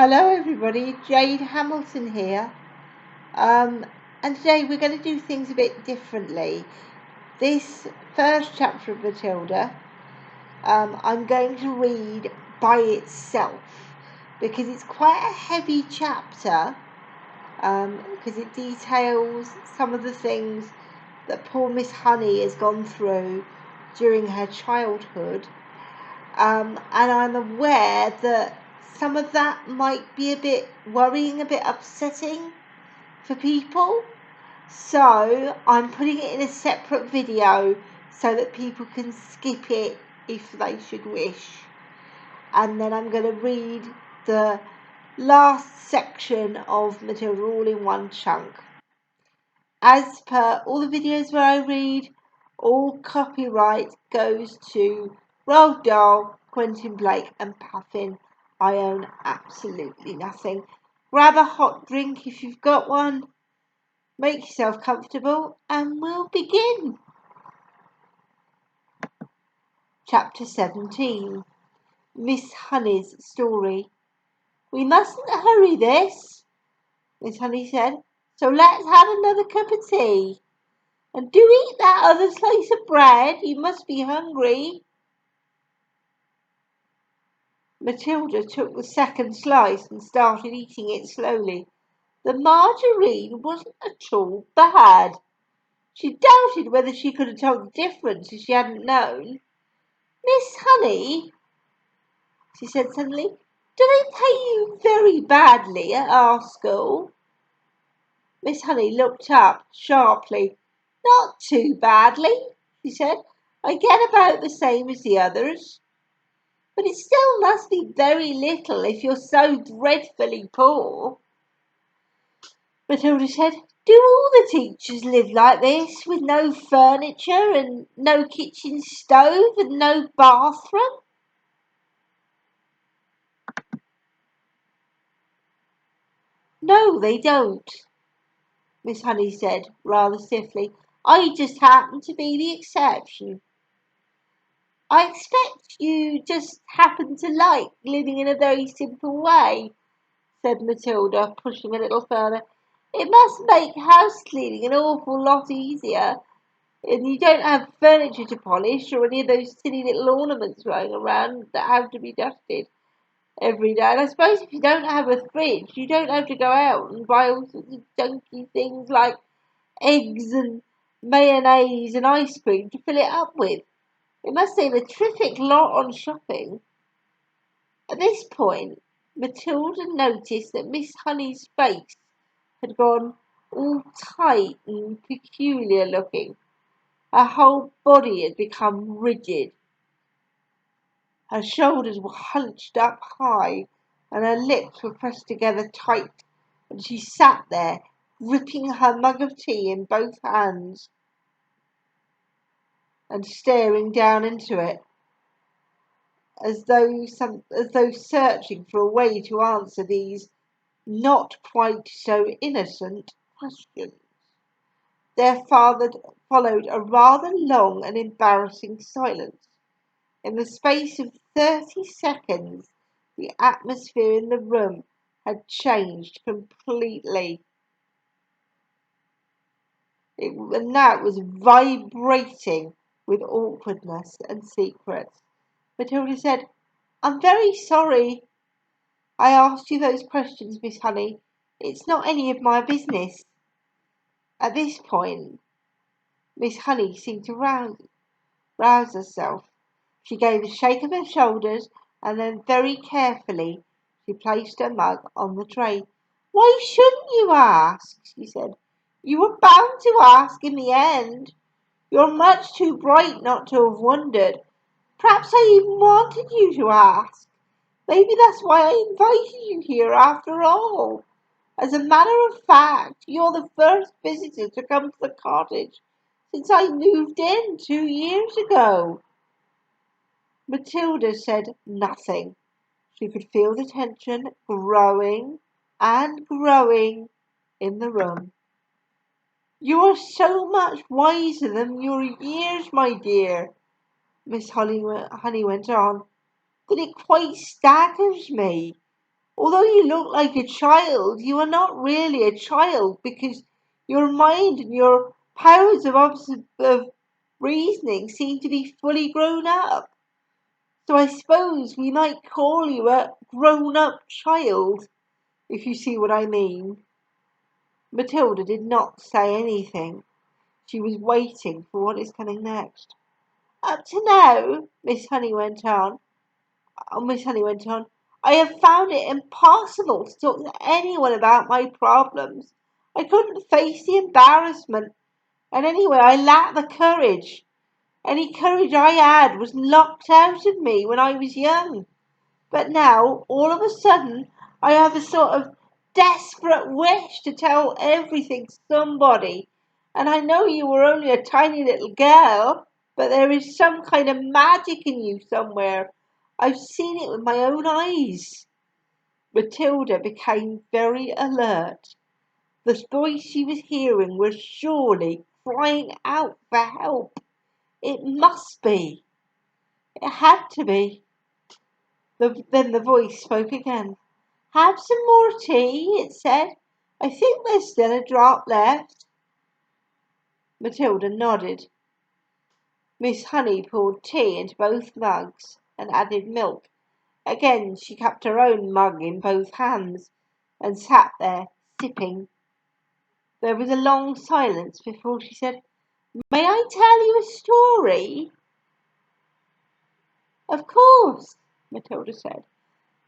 Hello everybody, Jade Hamilton here, and today we're going to do things a bit differently. This first chapter of Matilda, I'm going to read by itself because it's quite a heavy chapter, because it details some of the things that poor Miss Honey has gone through during her childhood, and I'm aware that some of that might be a bit worrying, a bit upsetting for people. So I'm putting it in a separate video so that people can skip it if they should wish. And then I'm going to read the last section of Matilda all in one chunk. As per all the videos where I read, all copyright goes to Roald Dahl, Quentin Blake and Puffin. I own absolutely nothing. Grab a hot drink if you've got one. Make yourself comfortable and we'll begin. Chapter 17. Miss Honey's Story. We mustn't hurry this, Miss Honey said, so let's have another cup of tea. And do eat that other slice of bread. You must be hungry. Matilda took the second slice and started eating it slowly. The margarine wasn't at all bad. She doubted whether she could have told the difference if she hadn't known. Miss Honey, she said suddenly, do they pay you very badly at our school? Miss Honey looked up sharply. Not too badly, she said. I get about the same as the others. But it still must be very little if you're so dreadfully poor. Matilda said, do all the teachers live like this, with no furniture and no kitchen stove and no bathroom? No, they don't, Miss Honey said, rather stiffly. I just happen to be the exception. I expect you just happen to like living in a very simple way, said Matilda, pushing a little further. It must make house cleaning an awful lot easier, and you don't have furniture to polish or any of those silly little ornaments running around that have to be dusted every day. And I suppose if you don't have a fridge, you don't have to go out and buy all sorts of junky things like eggs and mayonnaise and ice cream to fill it up with. It must save a terrific lot on shopping. At this point, Matilda noticed that Miss Honey's face had gone all tight and peculiar looking. Her whole body had become rigid. Her shoulders were hunched up high and her lips were pressed together tight, and she sat there, gripping her mug of tea in both hands and staring down into it, as though searching for a way to answer these not quite so innocent questions. There followed a rather long and embarrassing silence. In the space of 30 seconds, the atmosphere in the room had changed completely. And now it was vibrating with awkwardness and secrets. Matilda said, I'm very sorry I asked you those questions, Miss Honey. It's not any of my business. At this point, Miss Honey seemed to rouse herself. She gave a shake of her shoulders and then very carefully she placed her mug on the tray. Why shouldn't you ask? She said. You were bound to ask in the end. You're much too bright not to have wondered. Perhaps I even wanted you to ask. Maybe that's why I invited you here after all. As a matter of fact, you're the first visitor to come to the cottage since I moved in 2 years ago. Matilda said nothing. She could feel the tension growing and growing in the room. You are so much wiser than your years, my dear, Miss Honey went on, that it quite staggers me. Although you look like a child, you are not really a child because your mind and your powers of reasoning seem to be fully grown up. So I suppose we might call you a grown-up child, if you see what I mean." Matilda did not say anything. She was waiting for what is coming next. "Up to now," Miss Honey went on, "I have found it impossible to talk to anyone about my problems. I couldn't face the embarrassment, and anyway I lacked the courage. Any courage I had was locked out of me when I was young. But now, all of a sudden, I have a sort of desperate wish to tell everything to somebody. And I know you were only a tiny little girl, but there is some kind of magic in you somewhere. I've seen it with my own eyes." Matilda became very alert. The voice she was hearing was surely crying out for help. It must be. It had to be. Then the voice spoke again. "Have some more tea," it said. "I think there's still a drop left." Matilda nodded. Miss Honey poured tea into both mugs and added milk. Again she kept her own mug in both hands and sat there sipping. There was a long silence before she said, "May I tell you a story?" "Of course," Matilda said.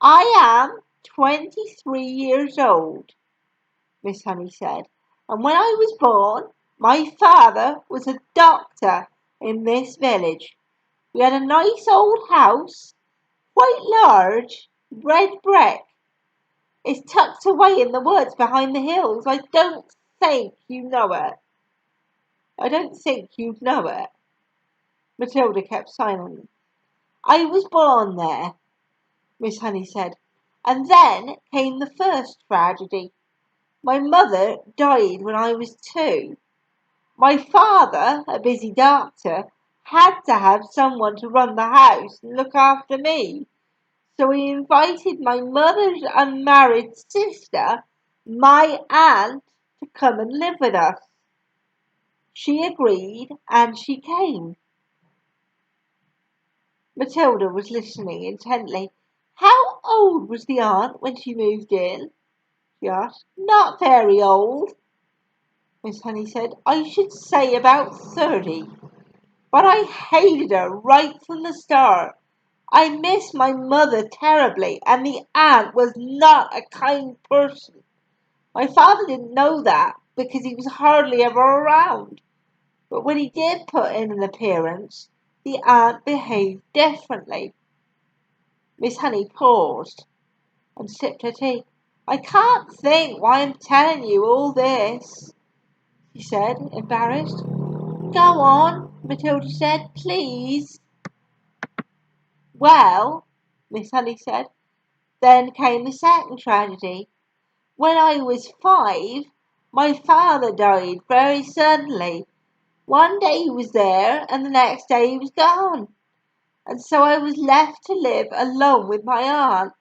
"I am 23 years old," Miss Honey said, "and when I was born, my father was a doctor in this village. We had a nice old house, quite large, red brick. It's tucked away in the woods behind the hills. I don't think you know it." "I don't think you'd know it." Matilda kept silent. "I was born there," Miss Honey said, "and then came the first tragedy. My mother died when I was 2. My father, a busy doctor, had to have someone to run the house and look after me. So he invited my mother's unmarried sister, my aunt, to come and live with us. She agreed and she came." Matilda was listening intently. "How old was the aunt when she moved in?" she asked. "Not very old," Miss Honey said. "I should say about 30. But I hated her right from the start. I missed my mother terribly, and the aunt was not a kind person. My father didn't know that because he was hardly ever around. But when he did put in an appearance, the aunt behaved differently." Miss Honey paused and sipped her tea. "I can't think why I'm telling you all this," she said, embarrassed. "Go on," Matilda said, "please." "Well," Miss Honey said, "then came the second tragedy. When I was 5, my father died very suddenly. One day he was there, and the next day he was gone. And so I was left to live alone with my aunt.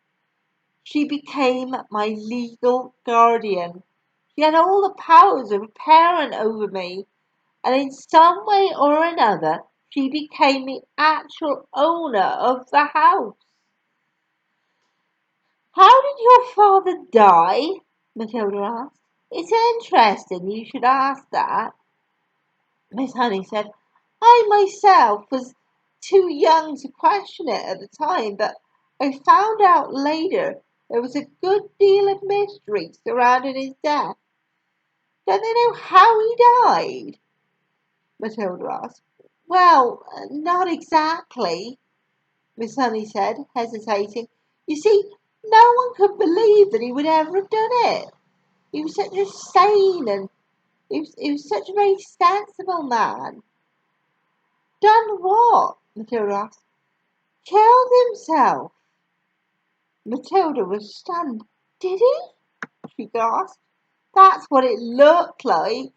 She became my legal guardian. She had all the powers of a parent over me, and in some way or another she became the actual owner of the house." "How did your father die?" Matilda asked. "It's interesting you should ask that," Miss Honey said. "I myself was too young to question it at the time, but I found out later there was a good deal of mystery surrounding his death." "Don't they know how he died?" Matilda asked. "Well, not exactly," Miss Honey said, hesitating. "You see, no one could believe that he would ever have done it. He was such a sane and he was such a very sensible man." "Done what?" Matilda asked. "Killed himself." Matilda was stunned. "Did he?" she gasped. "That's what it looked like,"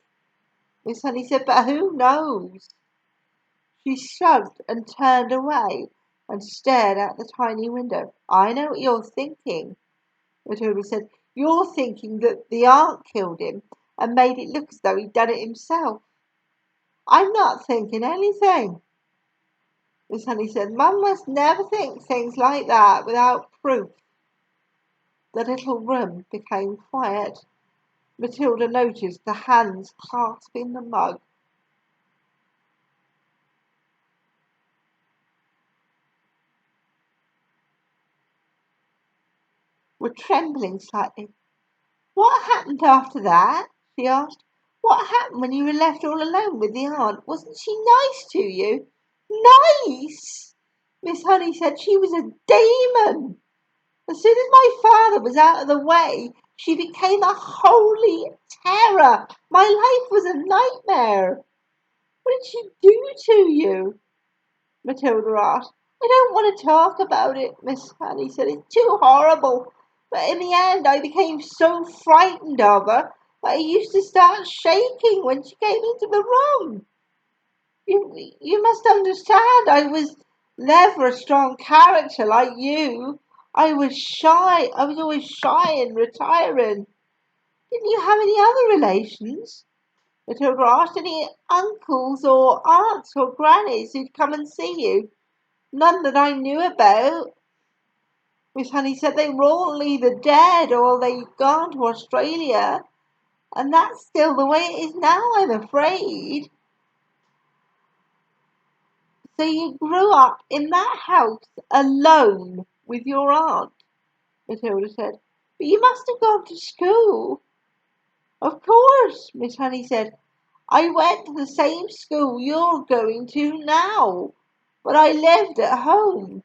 Miss Honey said, "but who knows?" She shrugged and turned away and stared out the tiny window. "I know what you're thinking," Matilda said. You're thinking that the aunt killed him and made it look as though he'd done it himself. I'm not thinking anything. Miss Honey said. Mum must never think things like that without proof. The little room became quiet. Matilda noticed the hands clasping the mug. Were trembling slightly. What happened after that? She asked. What happened when you were left all alone with the aunt? Wasn't she nice to you? Nice? Miss Honey said. She was a demon. As soon as my father was out of the way, she became a holy terror. My life was a nightmare. What did she do to you? Matilda asked. I don't want to talk about it, Miss Honey said. It's too horrible. But in the end, I became so frightened of her that I used to start shaking when she came into the room. You must understand, I was never a strong character like you. I was shy. I was always shy and retiring. Didn't you have any other relations? Matilda asked. Any uncles or aunts or grannies who'd come and see you? None that I knew about. Miss Honey said they were all either dead or they'd gone to Australia. And that's still the way it is now, I'm afraid. So you grew up in that house alone with your aunt, Matilda said. But you must have gone to school. Of course, Miss Honey said. I went to the same school you're going to now, but I lived at home.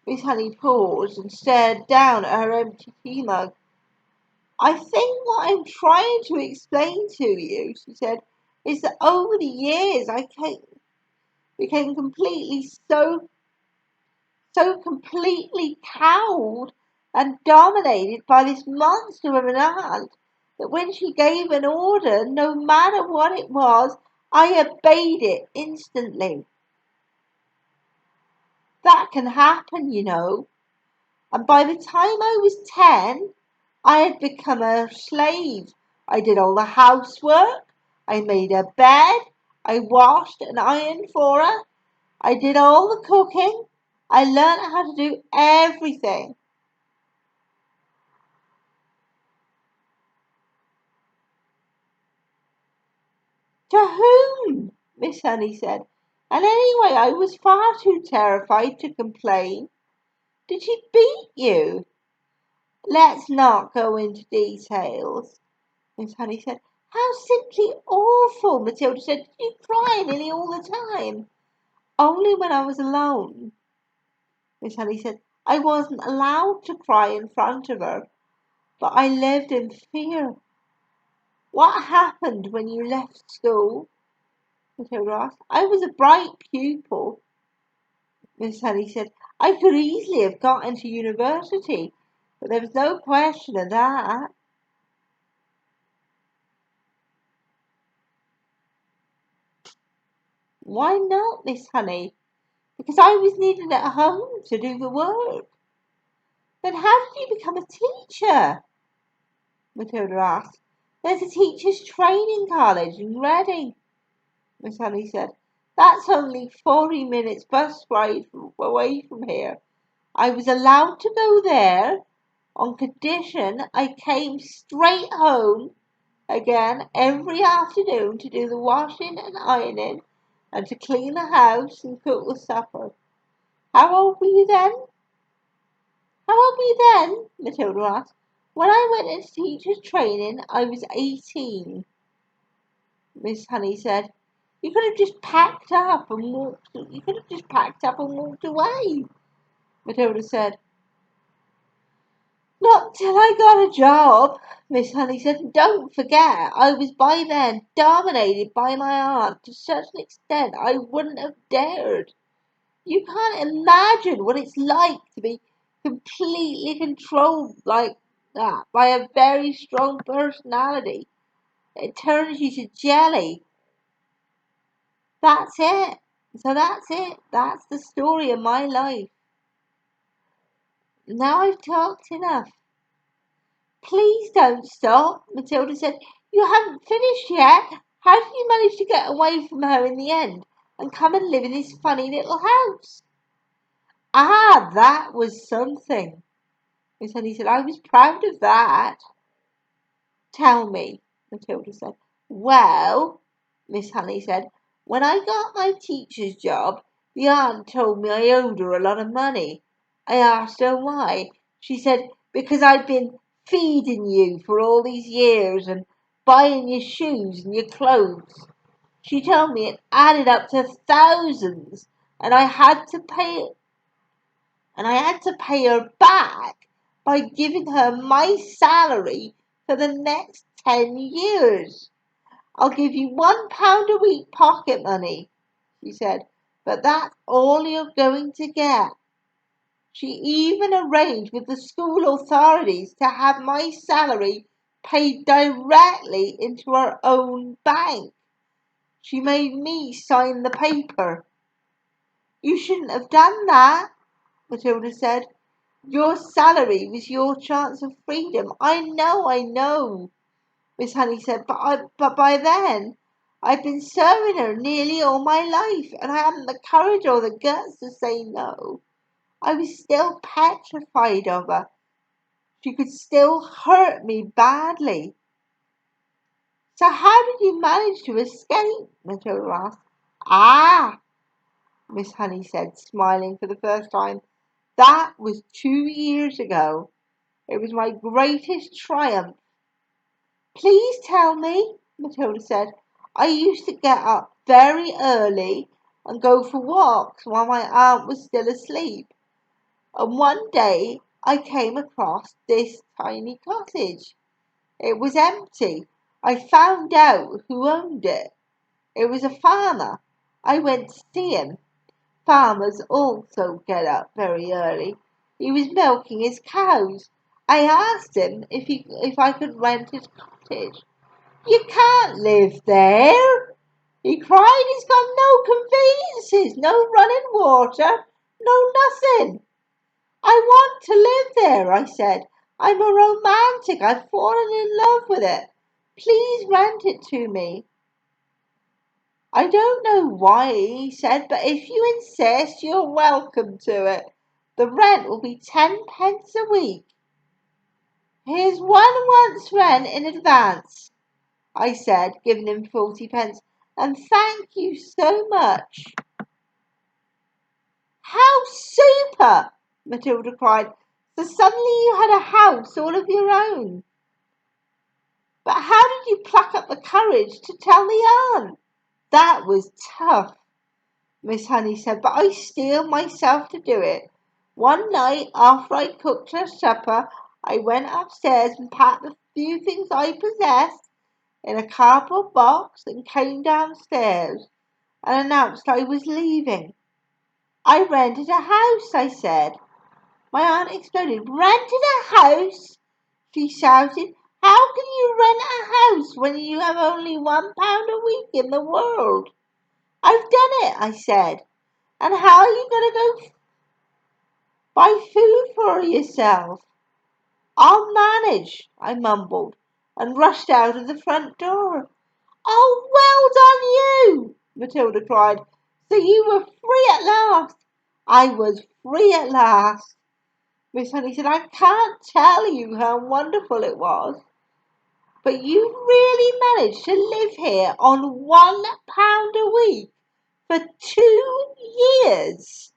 Miss Honey paused and stared down at her empty tea mug. I think what I'm trying to explain to you, she said, is that over the years I became so completely cowed and dominated by this monster of an aunt that when she gave an order, no matter what it was, I obeyed it instantly. That can happen, you know. And by the time I was 10, I had become a slave. I did all the housework. I made her bed. I washed and ironed for her. I did all the cooking. I learned how to do everything. To whom? Miss Honey said. And anyway, I was far too terrified to complain. Did she beat you? Let's not go into details, Miss Honey said. How simply awful, Matilda said. Did you cry nearly all the time? Only when I was alone, Miss Honey said. I wasn't allowed to cry in front of her, but I lived in fear. What happened when you left school? Matilda asked. I was a bright pupil, Miss Honey said. I could easily have got into university, but there was no question of that. Why not, Miss Honey? Because I was needed at home to do the work. Then how did you become a teacher? Matilda asked. There's a teacher's training college in Reading, Miss Honey said. That's only 40 minutes bus ride away from here. I was allowed to go there on condition I came straight home again every afternoon to do the washing and ironing and to clean the house and cook the supper. How old were you then? How old were you then? Matilda asked. When I went into teacher's training, I was 18, Miss Honey said. You could have just packed up and walked. You could have just packed up and walked away, Matilda said. Not till I got a job, Miss Honey said. And don't forget, I was by then dominated by my aunt to such an extent I wouldn't have dared. You can't imagine what it's like to be completely controlled like that by a very strong personality. It turns you to jelly. That's it. So that's it. That's the story of my life. Now I've talked enough. Please don't stop, Matilda said. You haven't finished yet. How did you manage to get away from her in the end and come and live in this funny little house? Ah, that was something, Miss Honey said. I was proud of that. Tell me, Matilda said. Well, Miss Honey said, when I got my teacher's job, the aunt told me I owed her a lot of money. I asked her why. She said, because I'd been feeding you for all these years and buying your shoes and your clothes. She told me it added up to thousands and I had to pay her back by giving her my salary for the next 10 years. I'll give you £1 a week pocket money, she said, but that's all you're going to get. She even arranged with the school authorities to have my salary paid directly into her own bank. She made me sign the paper. You shouldn't have done that, Matilda said. Your salary was your chance of freedom. I know, Miss Honey said, but by then I'd been serving her nearly all my life, and I hadn't the courage or the guts to say no. I was still petrified of her. She could still hurt me badly. So how did you manage to escape? Matilda asked. Ah, Miss Honey said, smiling for the first time. That was 2 years ago. It was my greatest triumph. Please tell me, Matilda said. I used to get up very early and go for walks while my aunt was still asleep. And one day I came across this tiny cottage. It was empty. I found out who owned it. It was a farmer. I went to see him. Farmers also get up very early. He was milking his cows. I asked him if I could rent his cottage. You can't live there, he cried. It's got no conveniences, no running water, no nothing. I want to live there, I said. I'm a romantic. I've fallen in love with it. Please rent it to me. I don't know why, he said, but if you insist, you're welcome to it. The rent will be 10p a week. Here's 1 month's rent in advance, I said, giving him 40p, and thank you so much. How super! Matilda cried. So suddenly you had a house all of your own. But how did you pluck up the courage to tell the aunt? That was tough, Miss Honey said, but I steeled myself to do it. One night, after I cooked her supper, I went upstairs and packed the few things I possessed in a cardboard box and came downstairs and announced I was leaving. I rented a house, I said. My aunt exploded. Rented a house? She shouted. How can you rent a house when you have only £1 a week in the world? I've done it, I said. And how are you going to go buy food for yourself? I'll manage, I mumbled, and rushed out of the front door. Oh, well done you, Matilda cried. So you were free at last. I was free at last. Miss Honey said, I can't tell you how wonderful it was. But you really managed to live here on £1 a week for 2 years?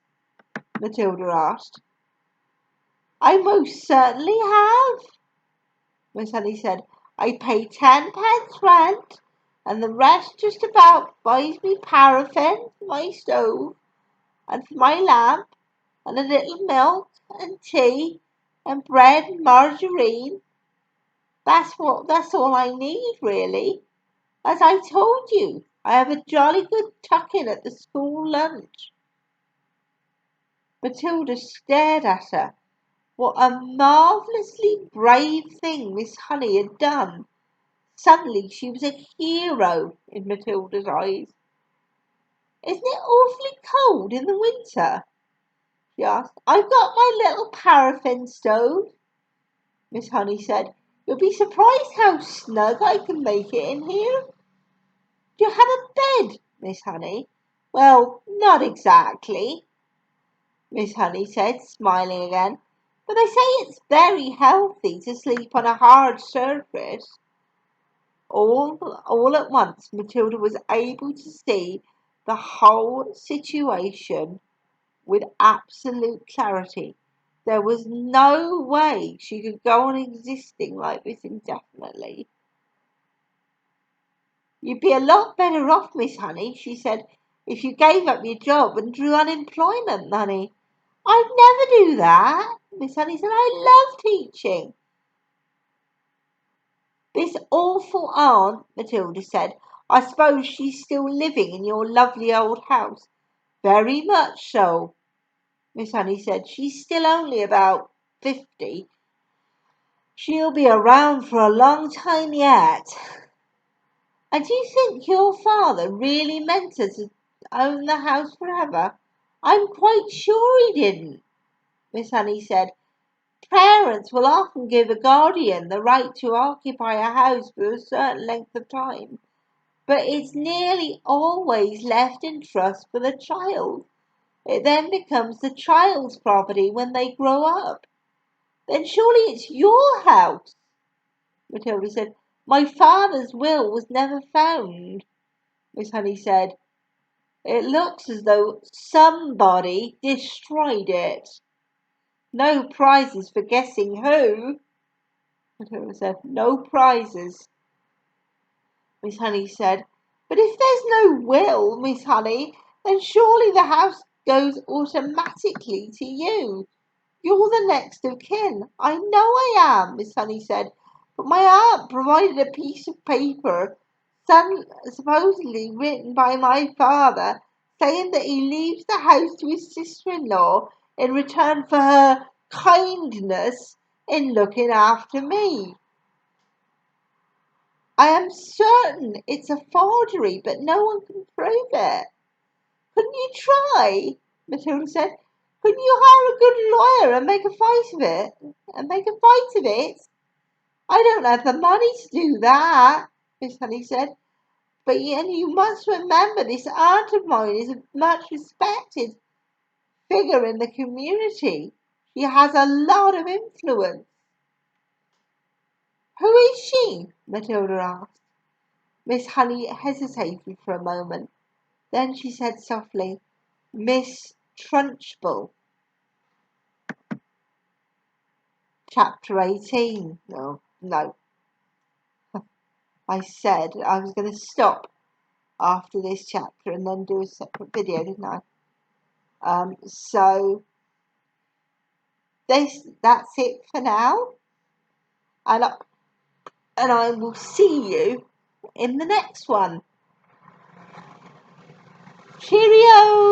Matilda asked. I most certainly have, Miss Honey said. I pay 10p rent, and the rest just about buys me paraffin for my stove, and for my lamp, and a little milk, and tea, and bread and margarine. That's all I need, really. As I told you, I have a jolly good tuck-in at the school lunch. Matilda stared at her. What a marvellously brave thing Miss Honey had done. Suddenly she was a hero in Matilda's eyes. Isn't it awfully cold in the winter? She asked. I've got my little paraffin stove, Miss Honey said. You'll be surprised how snug I can make it in here. Do you have a bed, Miss Honey? Well, not exactly, Miss Honey said, smiling again. But they say it's very healthy to sleep on a hard surface. All at once, Matilda was able to see the whole situation with absolute clarity. There was no way she could go on existing like this indefinitely. You'd be a lot better off, Miss Honey, she said, if you gave up your job and drew unemployment money. I'd never do that, Miss Honey said. I love teaching. This awful aunt, Matilda said. I suppose she's still living in your lovely old house. Very much so, Miss Honey said. She's still only about 50. She'll be around for a long time yet. And do you think your father really meant her to own the house forever? I'm quite sure he didn't, Miss Honey said. Parents will often give a guardian the right to occupy a house for a certain length of time, but it's nearly always left in trust for the child. It then becomes the child's property when they grow up. Then surely it's your house, Matilda said. My father's will was never found, Miss Honey said. It looks as though somebody destroyed it. No prizes for guessing who, Matilda said. No prizes, Miss Honey said. But if there's no will, Miss Honey, then surely the house goes automatically to you. You're the next of kin. I know I am, Miss Honey said. But my aunt provided a piece of paper, supposedly written by my father, saying that he leaves the house to his sister-in-law in return for her kindness in looking after me. I am certain it's a forgery, but no one can prove it. Couldn't you try? Matilda said. Couldn't you hire a good lawyer and make a fight of it? I don't have the money to do that, Miss Honey said. But you must remember this aunt of mine is a much respected figure in the community. She has a lot of influence. Who is she? Matilda asked. Miss Honey hesitated for a moment. Then she said softly, Miss Trunchbull. Chapter 18. No. I said I was going to stop after this chapter and then do a separate video, didn't I? So that's it for now. And I will see you in the next one. Cheerio!